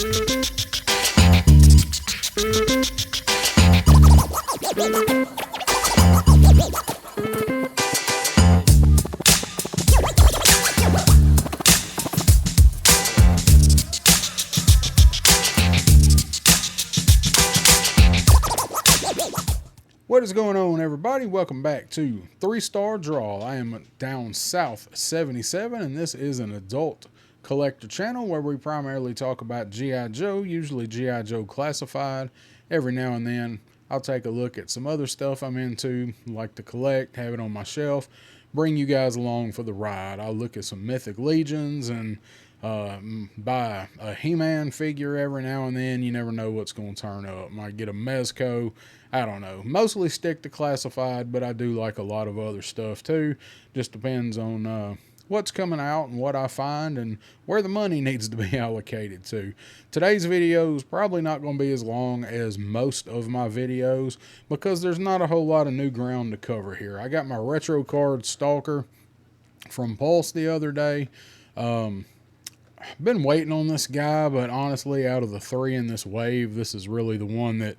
What is going on, everybody? Welcome back to 3-Star Draw. I am down south 77, and this is an adult collector channel where we primarily talk about G.I. Joe, usually G.I. Joe Classified. Every now and then, I'll take a look at some other stuff I'm into, like to collect, have it on my shelf, bring you guys along for the ride. I'll look at some Mythic Legions and buy a He-Man figure every now and then. You never know what's going to turn up. Might get a Mezco. I don't know. Mostly stick to classified, but I do like a lot of other stuff too. Just depends on what's coming out and what I find and where the money needs to be allocated to. Today's video is probably not going to be as long as most of my videos because there's not a whole lot of new ground to cover here. I got my retro card Stalker from Pulse the other day. Been waiting on this guy, but honestly, out of the three in this wave, this is really the one that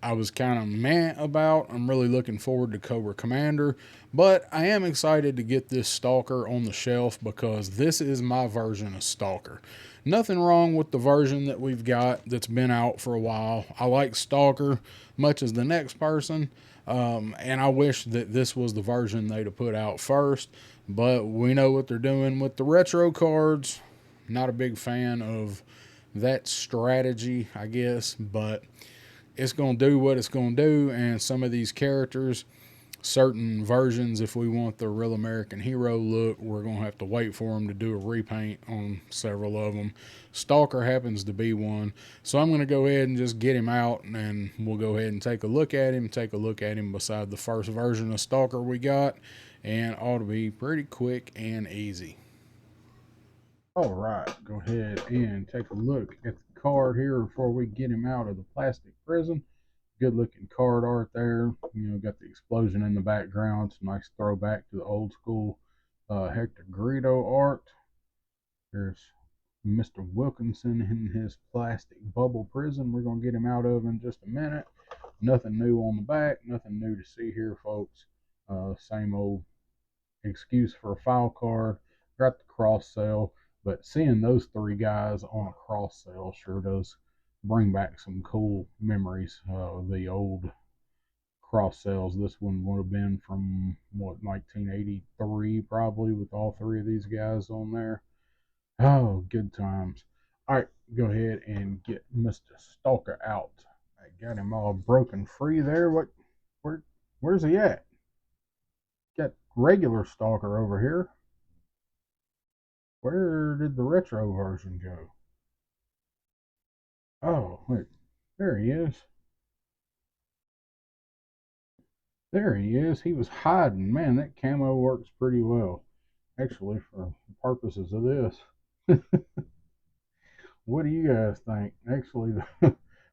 I was kind of meh about. I'm really looking forward to Cobra Commander, but I am excited to get this Stalker on the shelf because this is my version of Stalker. Nothing wrong with the version that we've got that's been out for a while. I like Stalker much as the next person, and I wish that this was the version they'd have put out first, but we know what they're doing with the retro cards. Not a big fan of that strategy, I guess, but it's going to do what it's going to do. And some of these characters, certain versions, if we want the real American hero look, we're going to have to wait for them to do a repaint on several of them. Stalker happens to be one. So I'm going to go ahead and just get him out, and we'll go ahead and take a look at him. Take a look at him beside the first version of Stalker we got, and ought to be pretty quick and easy. All right, go ahead and take a look at the card here before we get him out of the plastic prison. Good looking card art there. You know, got the explosion in the background. It's a nice throwback to the old school Hector Greedo art. There's Mr. Wilkinson in his plastic bubble prison we're going to get him out of in just a minute. Nothing new on the back. Nothing new to see here, folks. Same old excuse for a file card. Got the cross sale. But seeing those three guys on a cross sale sure does bring back some cool memories of the old cross sales. This one would have been from, what, 1983 probably, with all three of these guys on there. Oh, good times. All right, go ahead and get Mr. Stalker out. I got him all broken free there. Where's he at? Got regular Stalker over here. Where did the retro version go? Oh, wait. There he is. There he is. He was hiding. Man, that camo works pretty well. Actually, for the purposes of this. What do you guys think? Actually,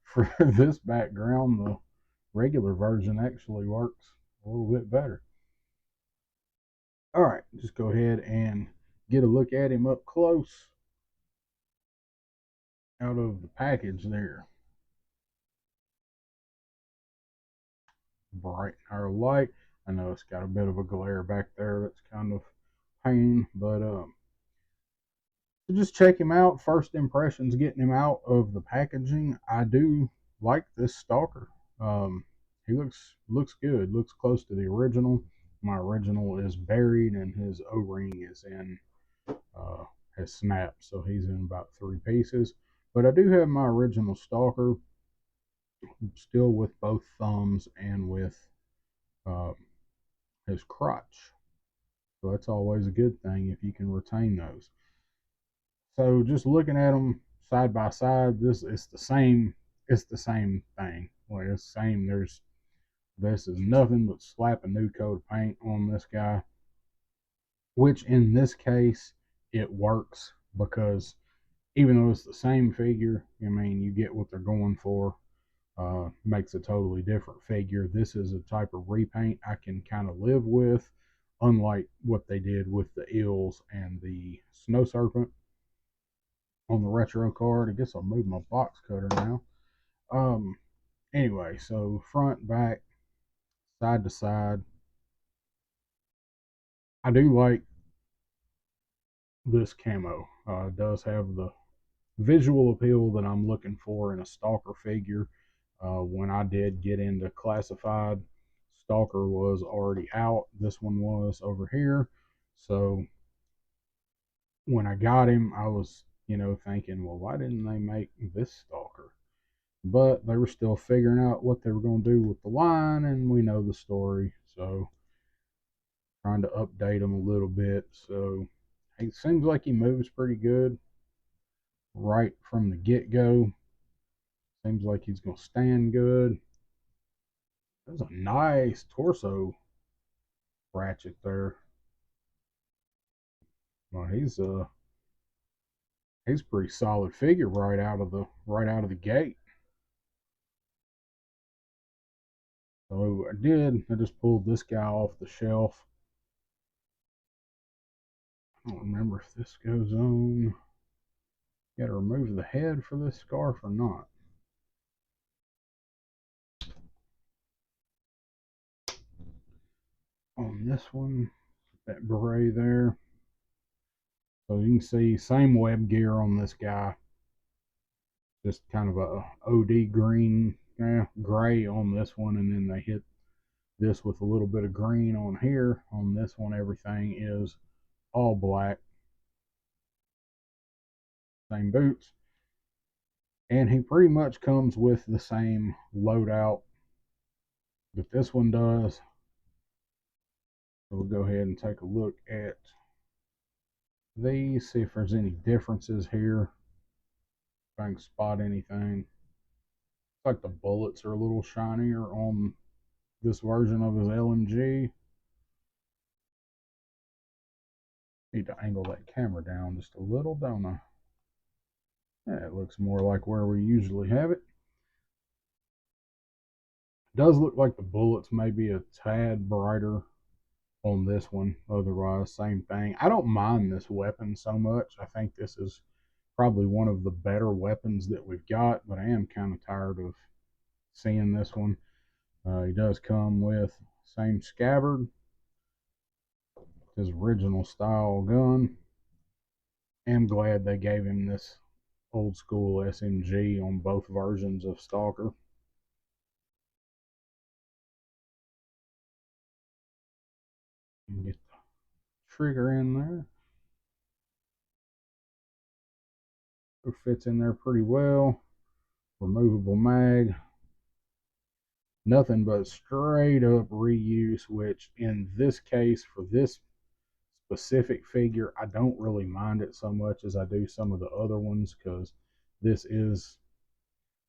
for this background, the regular version actually works a little bit better. All right, just go ahead and get a look at him up close out of the package there. Bright our light. I know it's got a bit of a glare back there. That's kind of pain, but so just check him out. First impressions getting him out of the packaging. I do like this Stalker. He looks good. Looks close to the original. My original is buried, and his O-ring is in has snapped, so he's in about 3 pieces. But I do have my original Stalker still with both thumbs and with uh, his crotch. So that's always a good thing if you can retain those. So just looking at them side by side, this is the same. It's the same thing. Like it's the same. This is nothing but slap a new coat of paint on this guy, which in this case it works because even though it's the same figure, I mean you get what they're going for. Makes a totally different figure. This is a type of repaint I can kind of live with, unlike what they did with the Eels and the Snow Serpent. on the retro card. I guess I'll move my box cutter now. Um, anyway, so front, back, side to side. I do like this camo. It does have the visual appeal that I'm looking for in a Stalker figure. When I did get into classified, Stalker was already out. This one was over here. So when I got him, I was, thinking, well, why didn't they make this Stalker? But they were still figuring out what they were going to do with the line, and we know the story. So trying to update him a little bit. So it seems like he moves pretty good right from the get go. Seems like he's going to stand good. There's a nice torso ratchet there. Well, he's a pretty solid figure right out of the gate. So I just pulled this guy off the shelf. I don't remember if this goes on. Got to remove the head for this scarf or not. On this one, that beret there. So you can see same web gear on this guy. Just kind of a OD green, gray on this one, and then they hit this with a little bit of green on here. On this one, everything is all black. Same boots. And he pretty much comes with the same loadout that this one does. So we'll go ahead and take a look at these, see if there's any differences here. If I can spot anything. It's like the bullets are a little shinier on this version of his LMG. Need to angle that camera down just a little, don't I? Yeah, it looks more like where we usually have it. Does look like the bullets may be a tad brighter on this one. Otherwise, same thing. I don't mind this weapon so much. I think this is probably one of the better weapons that we've got, but I am kind of tired of seeing this one. He does come with same scabbard, his original style gun. Am glad they gave him this old school SMG on both versions of Stalker. Get the trigger in there. It fits in there pretty well. Removable mag. Nothing but straight up reuse, which in this case, for this specific figure, I don't really mind it so much as I do some of the other ones, because this is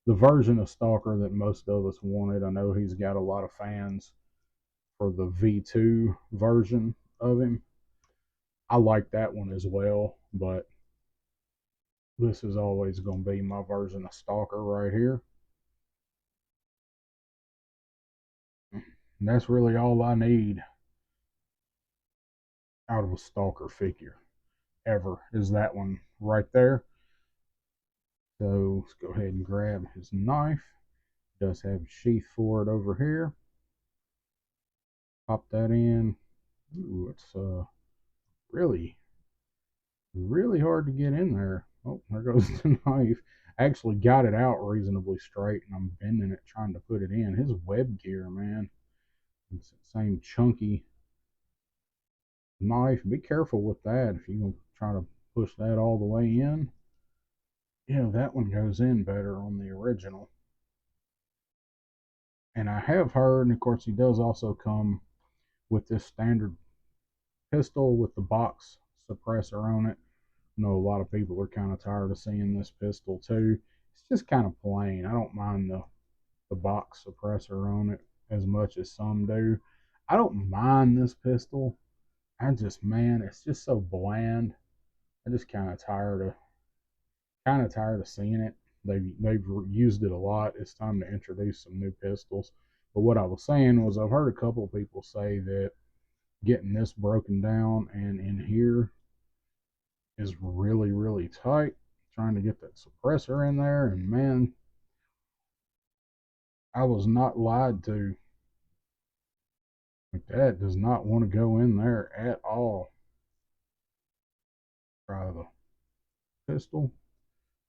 the version of Stalker that most of us wanted. I know he's got a lot of fans for the V2 version of him. I like that one as well, but this is always going to be my version of Stalker right here. And that's really all I need out of a Stalker figure ever, is that one right there. So let's go ahead and grab his knife. It does have a sheath for it over here. Pop that in. Ooh, it's really, really hard to get in there. Oh, there goes the knife. I actually got it out reasonably straight, and I'm bending it trying to put it in. His web gear, man. It's the same chunky knife. Be careful with that if you're going to try to push that all the way in. That one goes in better on the original. And I have heard, and of course, he does also come with this standard pistol with the box suppressor on it. I know a lot of people are kind of tired of seeing this pistol too. It's just kind of plain. I don't mind the box suppressor on it as much as some do. I don't mind this pistol. Man, it's just so bland. I'm just kind of tired of seeing it. They've used it a lot. It's time to introduce some new pistols. But what I was saying was, I've heard a couple of people say that getting this broken down and in here is really, really tight. trying to get that suppressor in there, and man, I was not lied to. Like, that does not want to go in there at all. Try the pistol.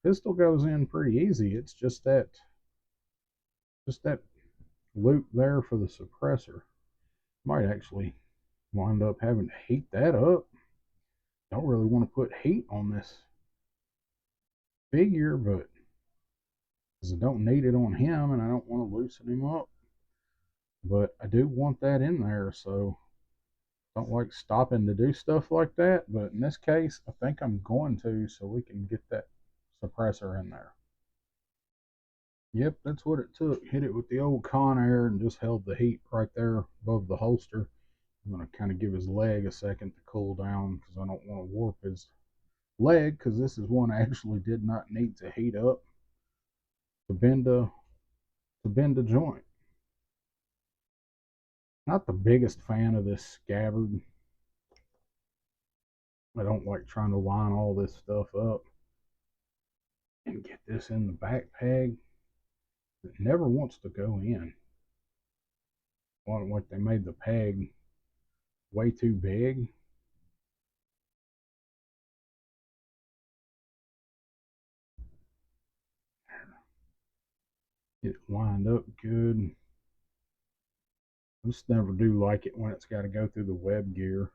Pistol goes in pretty easy. It's just that loop there for the suppressor. Might actually wind up having to heat that up. Don't really want to put heat on this figure, but because I don't need it on him and I don't want to loosen him up. But I do want that in there, so I don't like stopping to do stuff like that. But in this case, I think I'm going to, so we can get that suppressor in there. Yep, that's what it took. Hit it with the old Conair and just held the heat right there above the holster. I'm going to kind of give his leg a second to cool down because I don't want to warp his leg, because this is one I actually did not need to heat up to bend a joint. Not the biggest fan of this scabbard. I don't like trying to line all this stuff up and get this in the back peg. It never wants to go in. Like they made the peg way too big. Get it lined up good. I just never do like it when it's got to go through the web gear.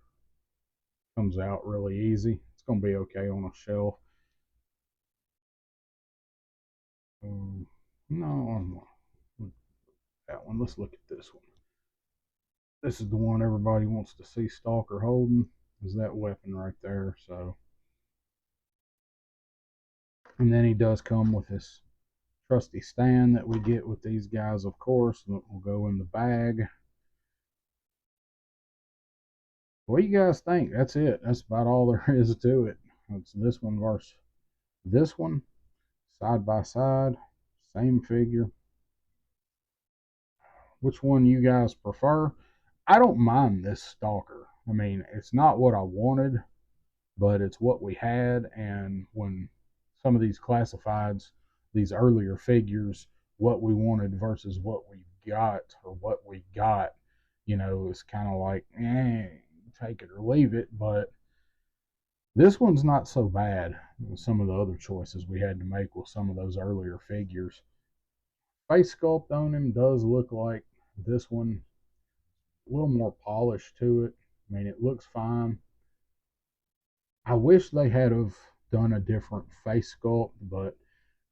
Comes out really easy. It's going to be okay on a shelf. No, that one. Let's look at this one. This is the one everybody wants to see Stalker holding, is that weapon right there. So, and then he does come with this trusty stand that we get with these guys, of course, that will go in the bag. What do you guys think? That's it. That's about all there is to it. It's this one versus this one, side by side, same figure. Which one you guys prefer? I don't mind this Stalker. I mean, it's not what I wanted, but it's what we had. And when some of these classifieds, these earlier figures, what we wanted versus what we got, or what we got, it's kind of like, take it or leave it. But this one's not so bad with some of the other choices we had to make with some of those earlier figures. Face sculpt on him does look like this one, a little more polish to it. I mean, it looks fine. I wish they had have done a different face sculpt, but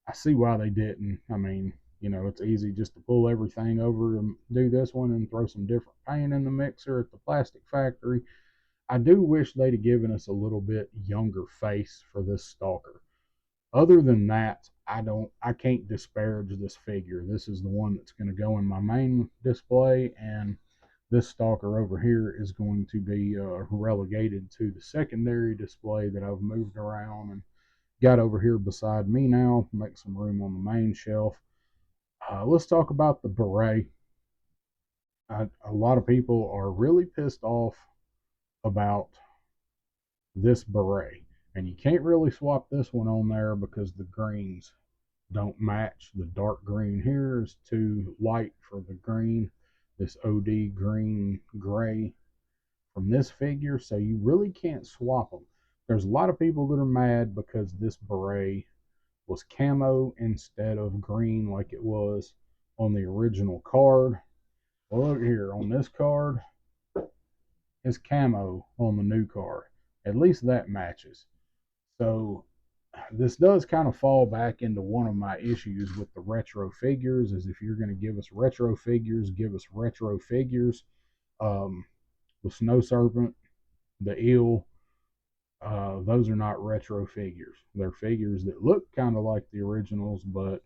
I see why they didn't. I mean, it's easy just to pull everything over and do this one and throw some different paint in the mixer at the plastic factory. I do wish they'd have given us a little bit younger face for this Stalker. Other than that, I can't disparage this figure. This is the one that's going to go in my main display, and this Stalker over here is going to be relegated to the secondary display that I've moved around and got over here beside me now, make some room on the main shelf. Let's talk about the beret. A lot of people are really pissed off about this beret, and you can't really swap this one on there because the greens don't match. The dark green here is too light for the green, this OD green gray from this figure, so you really can't swap them. There's a lot of people that are mad because this beret was camo instead of green like it was on the original card. Well, look here, on this card, it's camo on the new card. At least that matches. So this does kind of fall back into one of my issues with the retro figures, is if you're going to give us retro figures, give us retro figures. The Snow Serpent, the Eel, those are not retro figures. They're figures that look kind of like the originals, but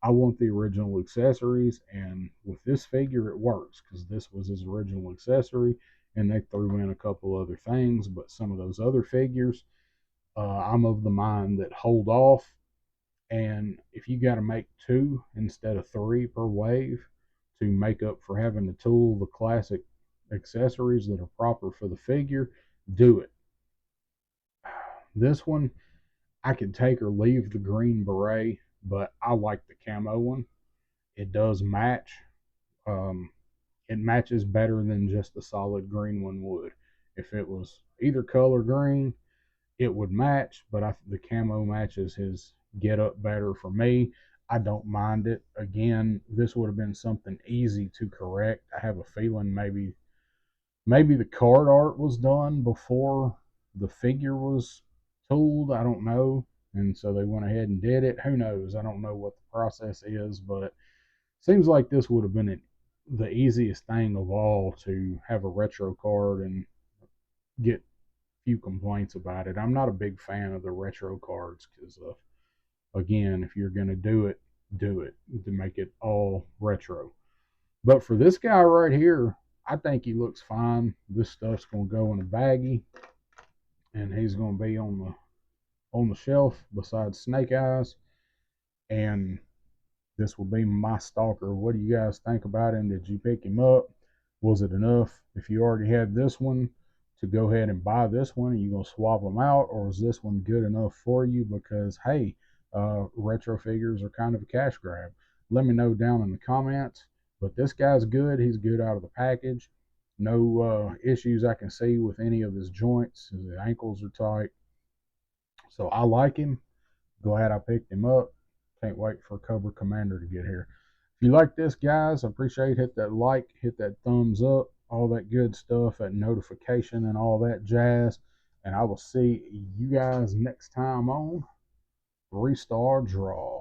I want the original accessories, and with this figure it works because this was his original accessory, and they threw in a couple other things. But some of those other figures, I'm of the mind that hold off, and if you got to make 2 instead of 3 per wave to make up for having to tool the classic accessories that are proper for the figure, do it. This one, I could take or leave the green beret, but I like the camo one. It does match. Um, it matches better than just the solid green one would. If it was either color green, it would match, but the camo matches his get up better for me. I don't mind it. Again, this would have been something easy to correct. I have a feeling maybe the card art was done before the figure was tooled. I don't know. And so they went ahead and did it. Who knows? I don't know what the process is, but it seems like this would have been the easiest thing of all to have a retro card and get few complaints about it. I'm not a big fan of the retro cards because, again, if you're going to do it to make it all retro. But for this guy right here, I think he looks fine. This stuff's going to go in a baggie, and he's going to be on the shelf beside Snake Eyes. And this will be my Stalker. What do you guys think about him? Did you pick him up? Was it enough? If you already had this one, to go ahead and buy this one, are you going to swap them out, or is this one good enough for you? Because, hey, retro figures are kind of a cash grab. Let me know down in the comments. But this guy's good. He's good out of the package. No issues I can see with any of his joints. His ankles are tight. So I like him. Glad I picked him up. Can't wait for Cobra Commander to get here. If you like this, guys, I appreciate it. Hit that like, hit that thumbs up, all that good stuff, that notification and all that jazz. And I will see you guys next time on 3-Star Draw.